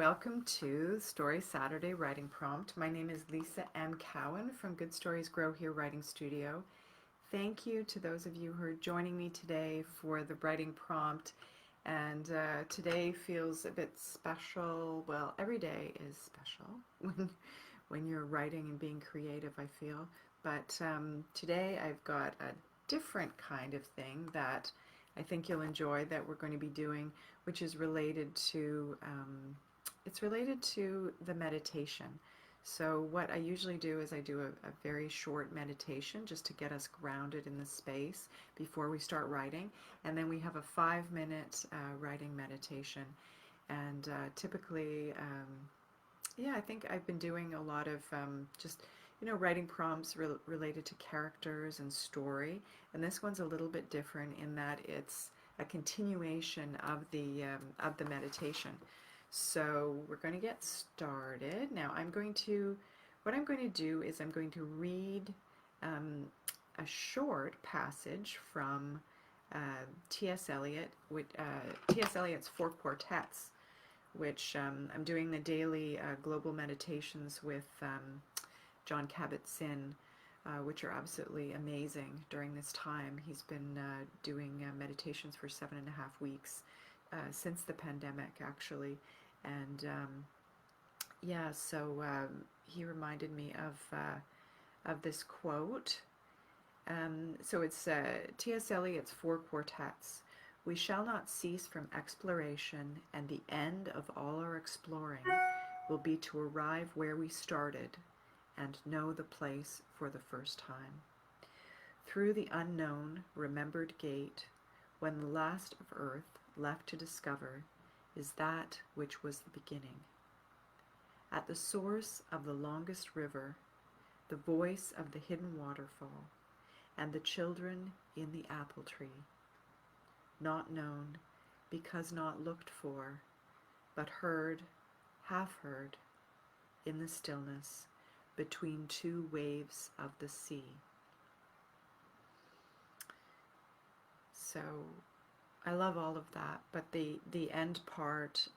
welcome to Story Saturday Writing Prompt. My name is Lisa M. Cowan from Good Stories Grow Here Writing Studio. Thank you to those of you who are joining me today for the writing prompt. And today feels a bit special. Well, every day is special when you're writing and being creative, I feel. But today I've got a different kind of thing that I think you'll enjoy that we're going to be doing, which is related to the meditation. So what I usually do is I do a very short meditation just to get us grounded in the space before we start writing, and then we have a 5-minute writing meditation. And typically, I think I've been doing a lot of just writing prompts related to characters and story, and this one's a little bit different in that it's a continuation of the meditation. So we're going to get started. Now what I'm going to do is I'm going to read a short passage from T.S. Eliot, T.S. Eliot's Quartets, which I'm doing the daily global meditations with John Kabat-Zinn, which are absolutely amazing during this time. He's been doing meditations for 7.5 weeks since the pandemic, actually. And he reminded me of this quote. So it's T.S. Eliot's 4 Quartets. We shall not cease from exploration, and the end of all our exploring will be to arrive where we started and know the place for the first time. Through the unknown, remembered gate, when the last of earth left to discover is that which was the beginning. At the source of the longest river, the voice of the hidden waterfall, and the children in the apple tree, not known because not looked for, but heard, half heard, in the stillness between 2 waves of the sea. So I love all of that, but the end part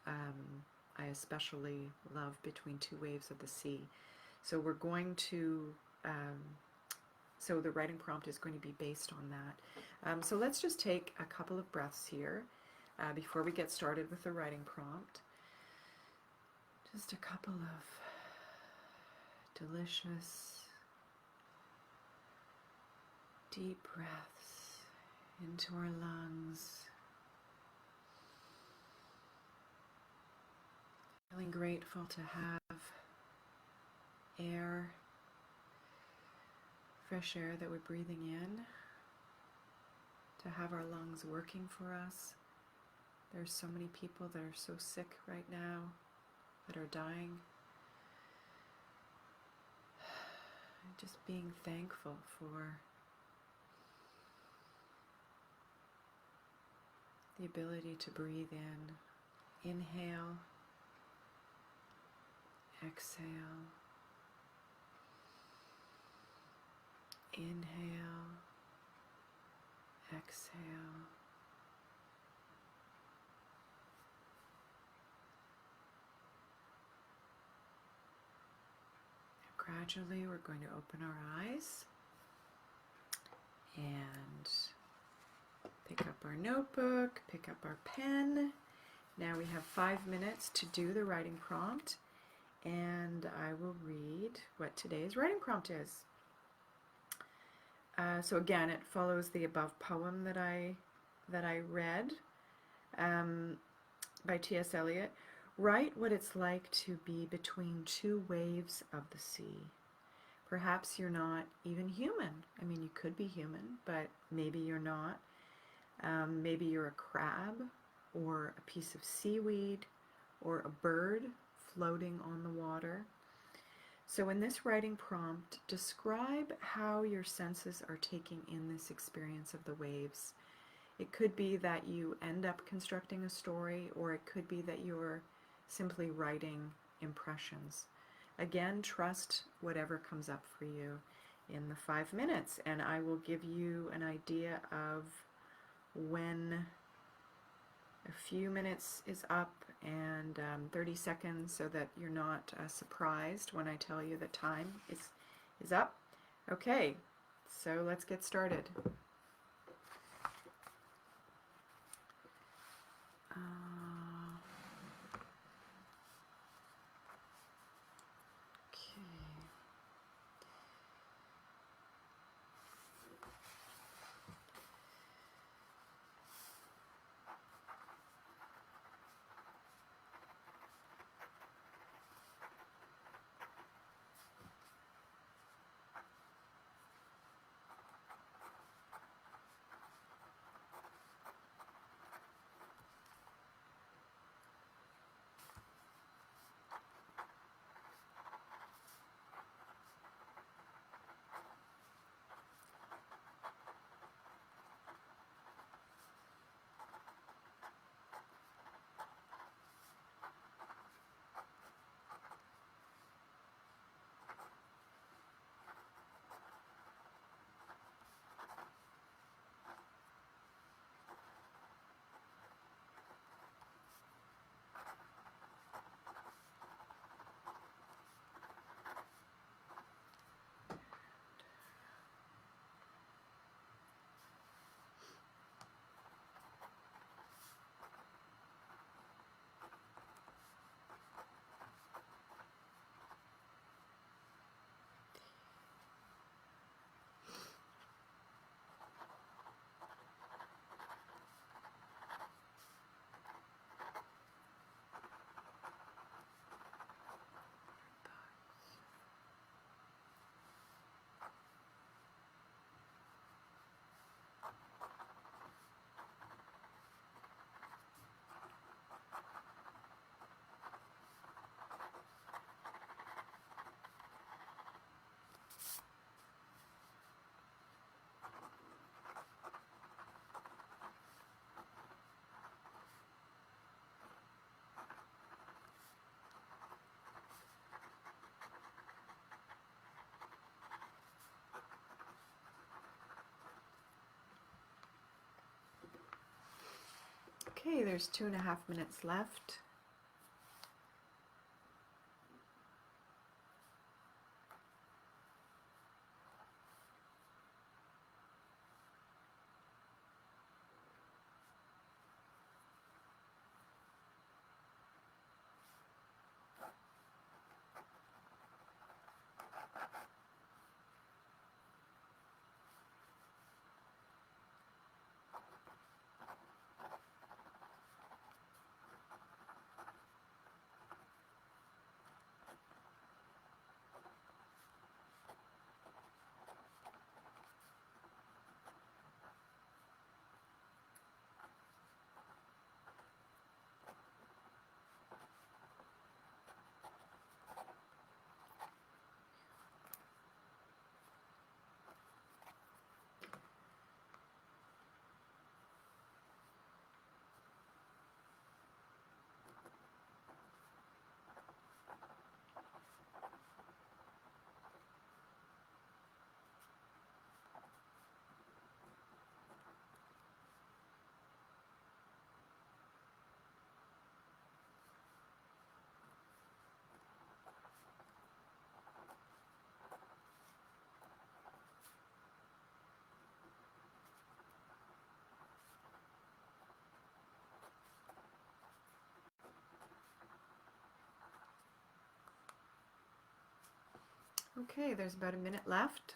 I especially love, between 2 waves of the sea. So we're going to, so the writing prompt is going to be based on that. So let's just take a couple of breaths here before we get started with the writing prompt. Just a couple of delicious, deep breaths into our lungs. Feeling grateful to have air, fresh air that we're breathing in, to have our lungs working for us. There's so many people that are so sick right now, that are dying. Just being thankful for the ability to breathe in. Inhale, exhale, inhale, exhale. Gradually, we're going to open our eyes and pick up our notebook, pick up our pen. Now we have 5 minutes to do the writing prompt, and I will read what today's writing prompt is. So again, it follows the above poem that I read by T.S. Eliot. Write what it's like to be between 2 waves of the sea. Perhaps you're not even human. I mean, you could be human, but maybe you're not. Maybe you're a crab, or a piece of seaweed, or a bird floating on the water. So in this writing prompt, describe how your senses are taking in this experience of the waves. It could be that you end up constructing a story, or it could be that you're simply writing impressions. Again, trust whatever comes up for you in the 5 minutes, and I will give you an idea of when a few minutes is up and 30 seconds so that you're not surprised when I tell you that time is up. Okay, so let's get started. Okay, there's 2.5 minutes left. Okay, there's about a minute left.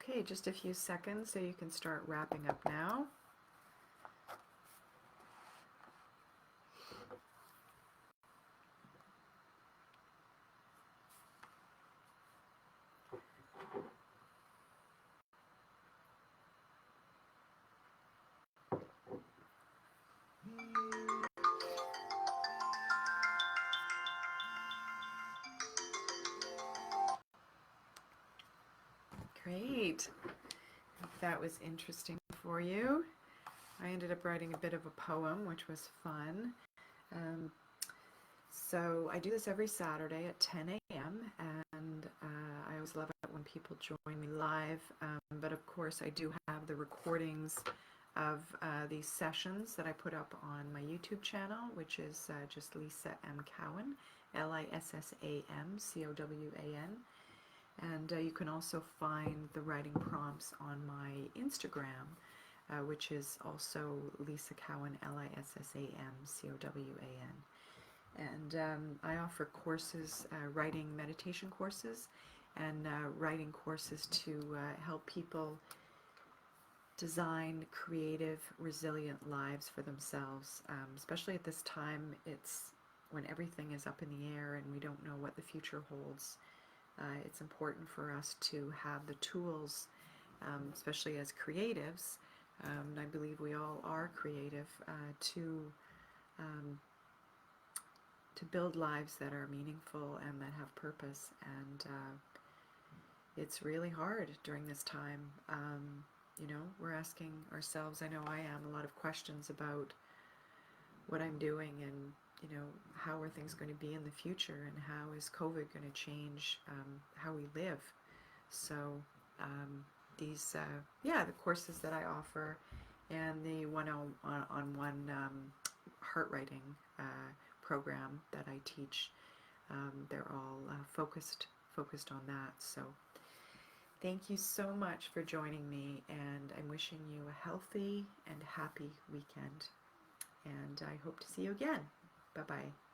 Okay, just a few seconds so you can start wrapping up now. Great. If that was interesting for you. I ended up writing a bit of a poem, which was fun. Um, so I do this every Saturday at 10 a.m. and I always love it when people join me live. But of course, I do have the recordings of these sessions that I put up on my YouTube channel, which is just Lisa M. Cowan, LISSAMCOWAN. And you can also find the writing prompts on my Instagram, which is also Lisa Cowan, LISSAMCOWAN. And I offer courses, writing meditation courses, and writing courses to help people design creative, resilient lives for themselves, especially at this time. It's when everything is up in the air and we don't know what the future holds. It's important for us to have the tools, especially as creatives, and I believe we all are creative, um, to build lives that are meaningful and that have purpose. And it's really hard during this time. We're asking ourselves, I know I am, a lot of questions about what I'm doing and, how are things going to be in the future and how is COVID going to change how we live. So these, the courses that I offer and the one-on-one heart writing program that I teach, they're all focused on that. So thank you so much for joining me, and I'm wishing you a healthy and happy weekend. And I hope to see you again. Bye-bye.